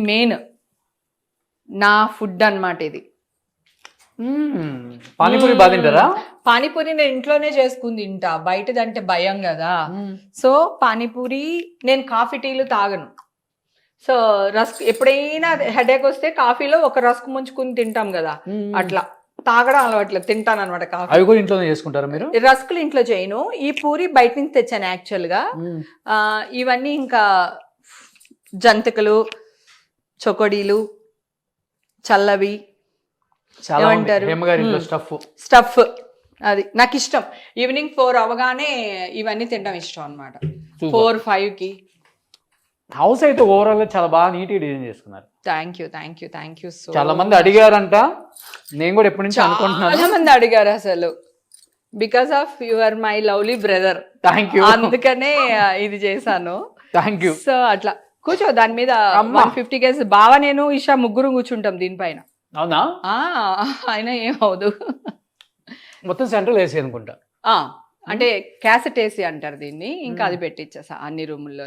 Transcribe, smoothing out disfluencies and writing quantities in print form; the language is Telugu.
మెయిన్ నా ఫుడ్ అన్నమాట ఇది. పానీపూరి బాగా తింటారా? పానీపూరి నేను ఇంట్లోనే చేసుకుని తింటా, బయటదంటే భయం కదా. సో పానీపూరి, నేను కాఫీ టీలు తాగను. సో రస్క్ ఎప్పుడైనా హెడేక్ వస్తే కాఫీలో ఒక రస్క్ ముంచుకుని తింటాం కదా, అట్లా తాగడం అలవాట్లేదు, తింటాను అనమాట కాఫీ. అవి కూడా ఇంట్లోనే చేసుకుంటారా మీరు? రస్కులు ఇంట్లో చేయను, ఈ పూరి బయట నుంచి తెచ్చాను యాక్చువల్ గా. ఇవన్నీ ఇంకా జంతికలు, చొకోడీలు, చల్లవి ఏమంటారు, స్టఫ్. అది నాకు ఇష్టం. ఈవినింగ్ 4 అవగానే ఇవన్నీ తినడం ఇష్టం అనమాట. 4-5కి. హౌస్ అయితే ఓవరాల్ గా చాలా బాగా నీట్ గా డిజైన్ చేసుకున్నారు. Thank you so. చాలా మంది అడిగారంట, నేను కూడా ఎప్పటి నుంచి అనుకుంటున్నాను. చాలా మంది అడిగారు అసలు, because of your my lovely brother. Thank you. అందుకనే ఇది చేశాను. Thank you. సో అట్లా కూర్చో, దాని మీద 150 కేజీ బావా నేను ఇషా ముగ్గురు కూర్చుంటాం దీనిపైన. అవునా? అయినా ఏం అవదు. మొత్తం సెంట్రల్ ఏసీ అనుకుంటా. అంటే క్యాసెట్ ఏసీ అంటారు దీన్ని. ఇంకా అది పెట్టించేసా అన్ని రూముల్లో.